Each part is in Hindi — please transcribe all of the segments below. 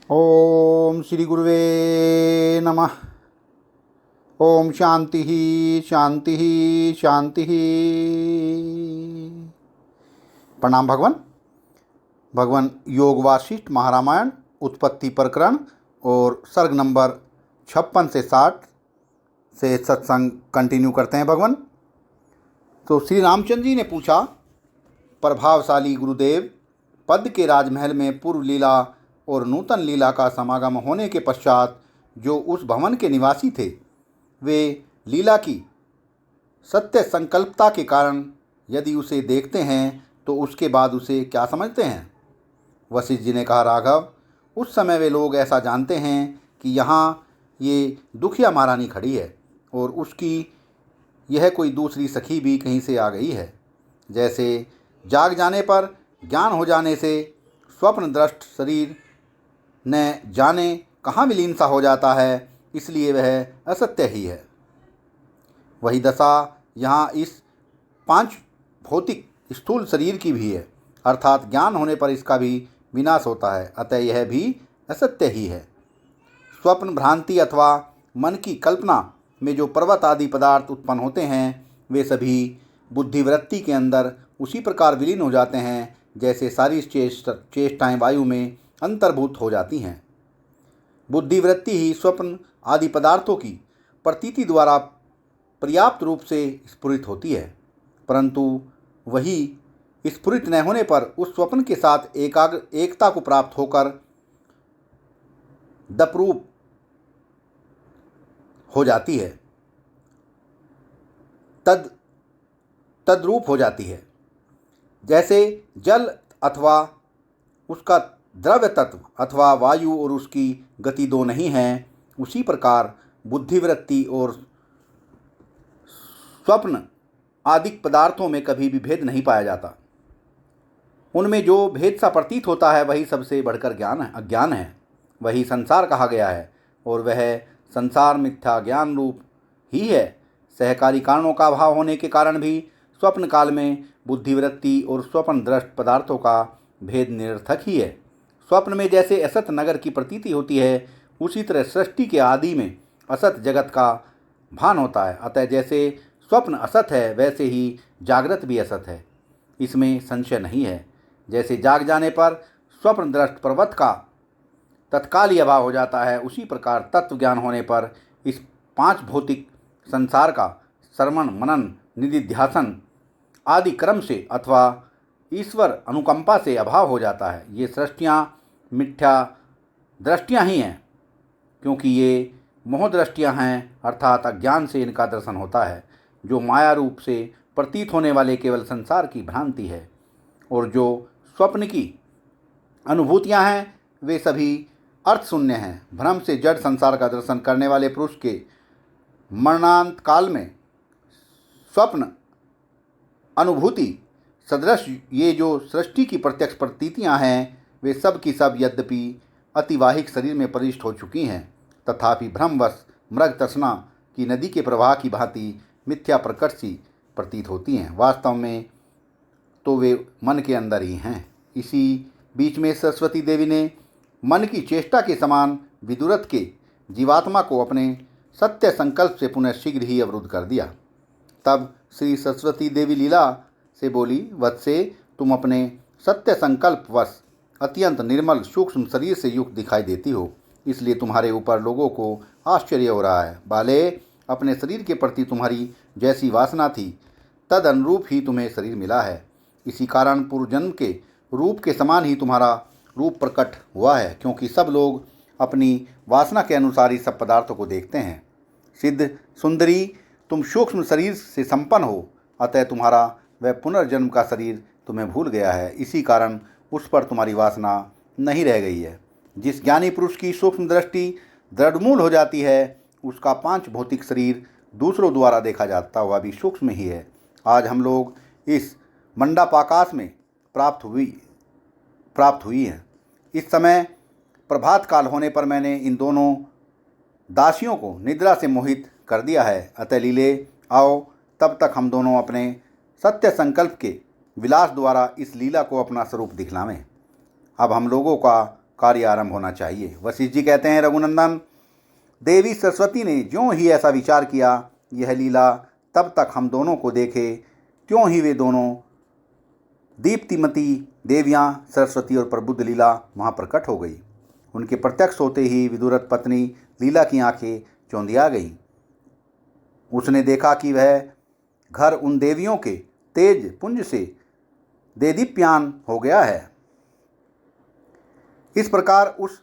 ओम श्री गुरुवे नमः। ओम शांति ही शांति ही शांति ही। प्रणाम भगवान। भगवान योग वासिष्ठ महारामायण उत्पत्ति प्रकरण और सर्ग नंबर 56 से 60 से सत्संग कंटिन्यू करते हैं भगवान। तो श्री रामचंद्र जी ने पूछा, प्रभावशाली गुरुदेव, पद्म के राजमहल में पूर्व लीला और नूतन लीला का समागम होने के पश्चात जो उस भवन के निवासी थे, वे लीला की सत्य संकल्पता के कारण यदि उसे देखते हैं तो उसके बाद उसे क्या समझते हैं? वशिष्ठ जी ने कहा, राघव, उस समय वे लोग ऐसा जानते हैं कि यहाँ ये दुखिया महारानी खड़ी है और उसकी यह कोई दूसरी सखी भी कहीं से आ गई है। जैसे जाग जाने पर ज्ञान हो जाने से स्वप्न दृष्ट शरीर न जाने कहाँ विलीन सा हो जाता है, इसलिए वह असत्य ही है। वही दशा यहाँ इस 5 भौतिक स्थूल शरीर की भी है, अर्थात ज्ञान होने पर इसका भी विनाश होता है, अतः यह भी असत्य ही है। स्वप्न भ्रांति अथवा मन की कल्पना में जो पर्वत आदि पदार्थ उत्पन्न होते हैं, वे सभी बुद्धिवृत्ति के अंदर उसी प्रकार विलीन हो जाते हैं जैसे सारी चेष्टाएँ वायु में अंतर्भूत हो जाती हैं। बुद्धिवृत्ति ही स्वप्न आदि पदार्थों की प्रतीति द्वारा पर्याप्त रूप से स्फुरित होती है, परंतु वही स्फुरित न होने पर उस स्वप्न के साथ एकता को प्राप्त होकर दपरूप हो जाती है, तद्रूप हो जाती है। जैसे जल अथवा उसका द्रव्य तत्व अथवा वायु और उसकी गति दो नहीं हैं, उसी प्रकार बुद्धिवृत्ति और स्वप्न आदि पदार्थों में कभी भी भेद नहीं पाया जाता। उनमें जो भेद सा प्रतीत होता है वही सबसे बढ़कर अज्ञान है। वही संसार कहा गया है और वह संसार मिथ्या ज्ञान रूप ही है। सहकारी कारणों का अभाव होने के कारण भी स्वप्न काल में बुद्धिवृत्ति और स्वप्न दृष्ट पदार्थों का भेद निरर्थक ही है। स्वप्न में जैसे असत नगर की प्रतीति होती है, उसी तरह सृष्टि के आदि में असत जगत का भान होता है। अतः जैसे स्वप्न असत है, वैसे ही जागृत भी असत है, इसमें संशय नहीं है। जैसे जाग जाने पर स्वप्न दृष्ट पर्वत का तत्काल ही अभाव हो जाता है, उसी प्रकार तत्व ज्ञान होने पर इस 5 भौतिक संसार का श्रवण मनन निधिध्यासन आदि क्रम से अथवा ईश्वर अनुकंपा से अभाव हो जाता है। ये सृष्टियाँ मिथ्या दृष्टियाँ ही हैं, क्योंकि ये मोहदृष्टियाँ हैं, अर्थात अज्ञान से इनका दर्शन होता है। जो माया रूप से प्रतीत होने वाले केवल संसार की भ्रांति है, और जो स्वप्न की अनुभूतियाँ हैं वे सभी अर्थ शून्य हैं। भ्रम से जड़ संसार का दर्शन करने वाले पुरुष के मरणांत काल में स्वप्न अनुभूति सदृश ये जो सृष्टि की प्रत्यक्ष प्रतीतियाँ हैं, वे सब की सब यद्यपि अतिवाहिक शरीर में प्रविष्ट हो चुकी हैं, तथापि भ्रमवश मृग तृष्णा की नदी के प्रवाह की भांति मिथ्या प्रकट सी प्रतीत होती हैं। वास्तव में तो वे मन के अंदर ही हैं। इसी बीच में सरस्वती देवी ने मन की चेष्टा के समान विदुरथ के जीवात्मा को अपने सत्य संकल्प से पुनः शीघ्र ही अवरुद्ध कर दिया। तब श्री सरस्वती देवी लीला से बोली, वत्से, तुम अपने सत्य संकल्प वश अत्यंत निर्मल सूक्ष्म शरीर से युक्त दिखाई देती हो, इसलिए तुम्हारे ऊपर लोगों को आश्चर्य हो रहा है। बाले, अपने शरीर के प्रति तुम्हारी जैसी वासना थी तद अनुरूप ही तुम्हें शरीर मिला है। इसी कारण पूर्व जन्म के रूप के समान ही तुम्हारा रूप प्रकट हुआ है, क्योंकि सब लोग अपनी वासना के अनुसार ही सब पदार्थों को देखते हैं। सिद्ध सुंदरी, तुम सूक्ष्म शरीर से संपन्न हो, अतः तुम्हारा वह पुनर्जन्म का शरीर तुम्हें भूल गया है। इसी कारण उस पर तुम्हारी वासना नहीं रह गई है। जिस ज्ञानी पुरुष की सूक्ष्म दृष्टि दृढ़मूल हो जाती है, उसका 5 भौतिक शरीर दूसरों द्वारा देखा जाता हुआ भी सूक्ष्म ही है। आज हम लोग इस मंडापाकाश में प्राप्त हुई हैं। इस समय प्रभात काल होने पर मैंने इन दोनों दासियों को निद्रा से मोहित कर दिया है। अतः लीले, आओ तब तक हम दोनों अपने सत्य संकल्प के विलास द्वारा इस लीला को अपना स्वरूप दिखलावें। अब हम लोगों का कार्य आरंभ होना चाहिए। वशिष्ठ जी कहते हैं, रघुनंदन, देवी सरस्वती ने ज्यों ही ऐसा विचार किया, यह लीला तब तक हम दोनों को देखे त्यों ही वे दोनों दीप्तिमती देवियाँ सरस्वती और प्रबुद्ध लीला वहाँ प्रकट हो गई। उनके प्रत्यक्ष होते ही विदुरथ पत्नी लीला की आंखें चौंधिया गईं। उसने देखा कि वह घर उन देवियों के तेज पुंज से देदीप्यान हो गया है। इस प्रकार उस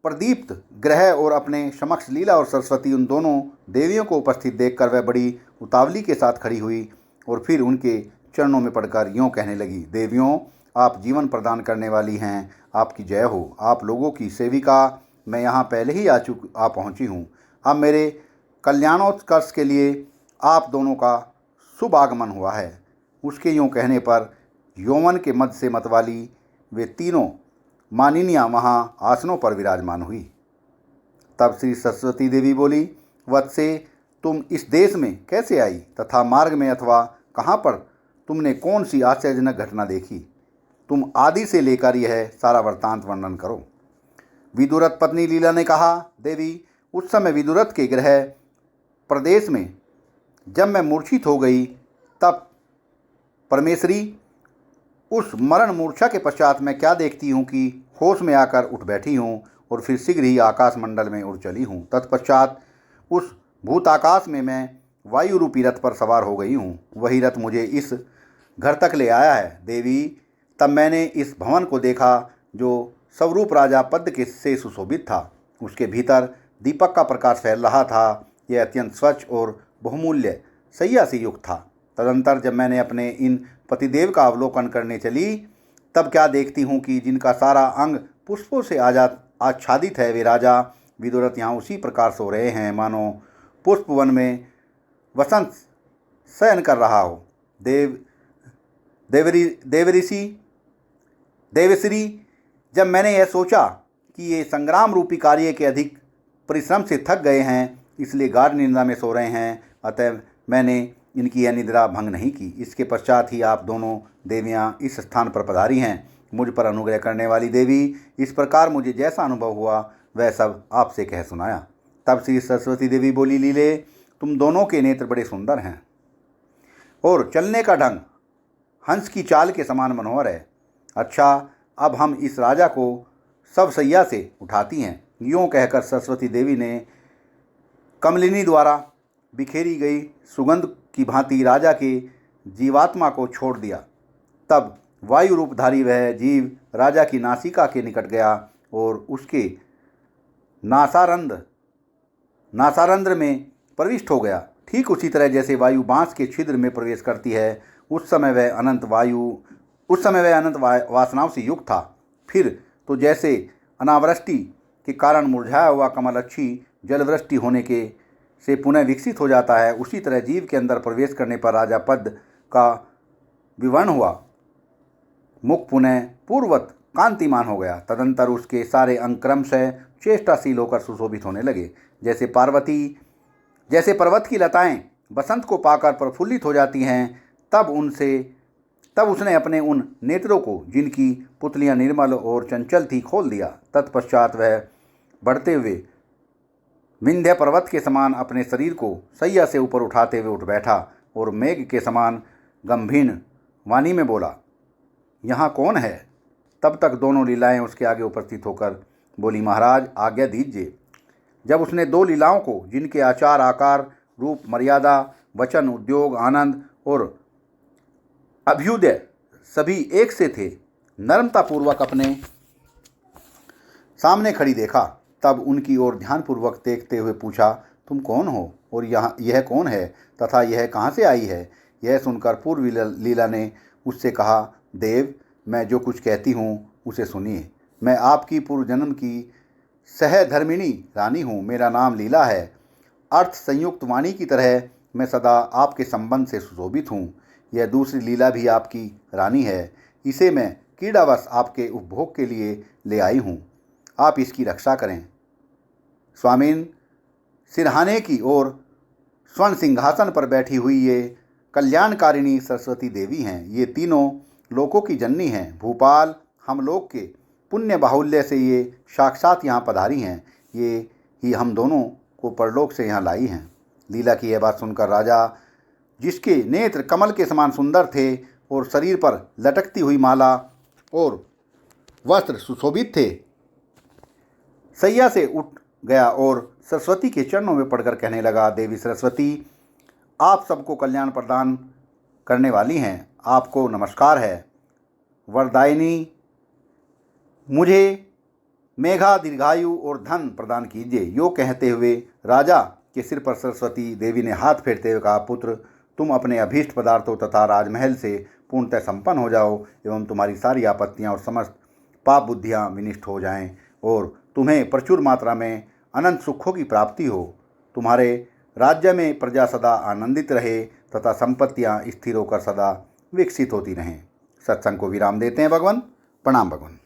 प्रदीप्त ग्रह और अपने समक्ष लीला और सरस्वती उन दोनों देवियों को उपस्थित देखकर वह बड़ी उतावली के साथ खड़ी हुई और फिर उनके चरणों में पड़कर यूँ कहने लगी, देवियों, आप जीवन प्रदान करने वाली हैं, आपकी जय हो। आप लोगों की सेविका मैं यहाँ पहले ही आ पहुँची हूँ। अब मेरे कल्याणोत्कर्ष के लिए आप दोनों का शुभ आगमन हुआ है। उसके यूँ कहने पर यौवन के मद से मतवाली वे तीनों मानिनियाँ वहाँ आसनों पर विराजमान हुई। तब श्री सरस्वती देवी बोली, वत्से, तुम इस देश में कैसे आई तथा मार्ग में अथवा कहाँ पर तुमने कौन सी आश्चर्यजनक घटना देखी? तुम आदि से लेकर यह सारा वृत्तांत वर्णन करो। विदुरथ पत्नी लीला ने कहा, देवी, उस समय विदुरथ के गृह प्रदेश में जब मैं मूर्छित हो गई, तब परमेश्वरी उस मरण मूर्छा के पश्चात मैं क्या देखती हूँ कि होश में आकर उठ बैठी हूँ और फिर शीघ्र ही आकाश मंडल में उड़ चली हूँ। तत्पश्चात उस भूताकाश में मैं वायु रूपी रथ पर सवार हो गई हूँ। वही रथ मुझे इस घर तक ले आया है। देवी, तब मैंने इस भवन को देखा जो स्वरूप राजा पद्म के से सुशोभित था। उसके भीतर दीपक का प्रकाश फैल रहा था। यह अत्यंत स्वच्छ और बहुमूल्य सैया से युक्त था। तदंतर जब मैंने अपने इन पतिदेव का अवलोकन करने चली, तब क्या देखती हूँ कि जिनका सारा अंग पुष्पों से आच्छादित है, वे राजा विदुरथ यहाँ उसी प्रकार सो रहे हैं मानो पुष्पवन में वसंत शयन कर रहा हो। देवश्री, जब मैंने यह सोचा कि ये संग्राम रूपी कार्य के अधिक परिश्रम से थक गए हैं, इसलिए गाढ़ निद्रा में सो रहे हैं, अतः मैंने इनकी यह निद्रा भंग नहीं की। इसके पश्चात ही आप दोनों देवियाँ इस स्थान पर पधारी हैं। मुझ पर अनुग्रह करने वाली देवी, इस प्रकार मुझे जैसा अनुभव हुआ वह सब आपसे कह सुनाया। तब श्री सरस्वती देवी बोली, लीले, तुम दोनों के नेत्र बड़े सुंदर हैं और चलने का ढंग हंस की चाल के समान मनोहर है। अच्छा, अब हम इस राजा को सब सैया से उठाती हैं। यूँ कहकर सरस्वती देवी ने कमलिनी द्वारा बिखेरी गई सुगंध की भांति राजा के जीवात्मा को छोड़ दिया। तब वायु रूपधारी वह जीव राजा की नासिका के निकट गया और उसके नासारंध्र में प्रविष्ट हो गया। ठीक उसी तरह जैसे वायु बांस के छिद्र में प्रवेश करती है, उस समय वह अनंत वासनाओं से युक्त था। फिर तो जैसे अनावृष्टि के कारण मुरझाया हुआ कमल अच्छी जलवृष्टि होने के से पुनः विकसित हो जाता है, उसी तरह जीव के अंदर प्रवेश करने पर राजा पद का विवर्ण हुआ मुख पुनः पूर्ववत कांतिमान हो गया। तदंतर उसके सारे अंग क्रमशः चेष्टाशील होकर सुशोभित होने लगे। जैसे पर्वत की लताएं बसंत को पाकर प्रफुल्लित हो जाती हैं, तब उसने अपने उन नेत्रों को, जिनकी पुतलियां निर्मल और चंचल थी, खोल दिया। तत्पश्चात वह बढ़ते हुए विंध्य पर्वत के समान अपने शरीर को सैया से ऊपर उठाते हुए उठ बैठा और मेघ के समान गंभीर वाणी में बोला, यहाँ कौन है? तब तक दोनों लीलाएं उसके आगे उपस्थित होकर बोली, महाराज आज्ञा दीजिए। जब उसने दो लीलाओं को, जिनके आचार, आकार, रूप, मर्यादा, वचन, उद्योग, आनंद और अभ्युदय सभी एक से थे, नम्रतापूर्वक अपने सामने खड़ी देखा, तब उनकी ओर ध्यानपूर्वक देखते हुए पूछा, तुम कौन हो और यह कौन है तथा यह कहाँ से आई है? यह सुनकर पूर्व लीला ने उससे कहा, देव, मैं जो कुछ कहती हूँ उसे सुनिए। मैं आपकी पूर्व जन्म की सहधर्मिणी रानी हूँ। मेरा नाम लीला है। अर्थ संयुक्त वाणी की तरह मैं सदा आपके संबंध से सुशोभित हूँ। यह दूसरी लीला भी आपकी रानी है। इसे मैं क्रीड़ावश आपके उपभोग के लिए ले आई हूँ। आप इसकी रक्षा करें। स्वामीन, सिरहाने की ओर स्वर्ण सिंहासन पर बैठी हुई ये कल्याणकारिणी सरस्वती देवी हैं। ये तीनों लोकों की जननी हैं। भूपाल, हम लोग के पुण्य बाहुल्य से ये साक्षात यहाँ पधारी हैं, ये ही हम दोनों को परलोक से यहाँ लाई हैं। लीला की यह बात सुनकर राजा, जिसके नेत्र कमल के समान सुंदर थे और शरीर पर लटकती हुई माला और वस्त्र सुशोभित थे, सैया से उठ गया और सरस्वती के चरणों में पड़कर कहने लगा, देवी सरस्वती, आप सबको कल्याण प्रदान करने वाली हैं, आपको नमस्कार है। वरदायिनी, मुझे मेघा दीर्घायु और धन प्रदान कीजिए। यो कहते हुए राजा के सिर पर सरस्वती देवी ने हाथ फेरते हुए कहा, पुत्र, तुम अपने अभीष्ट पदार्थों तथा राजमहल से पूर्णतः संपन्न हो जाओ एवं तुम्हारी सारी आपत्तियां और समस्त पाप बुद्धियां विनिष्ट हो जाएं और तुम्हें प्रचुर मात्रा में अनंत सुखों की प्राप्ति हो। तुम्हारे राज्य में प्रजा सदा आनंदित रहे तथा संपत्तियां स्थिर होकर सदा विकसित होती रहें। सत्संग को विराम देते हैं भगवान। प्रणाम भगवान।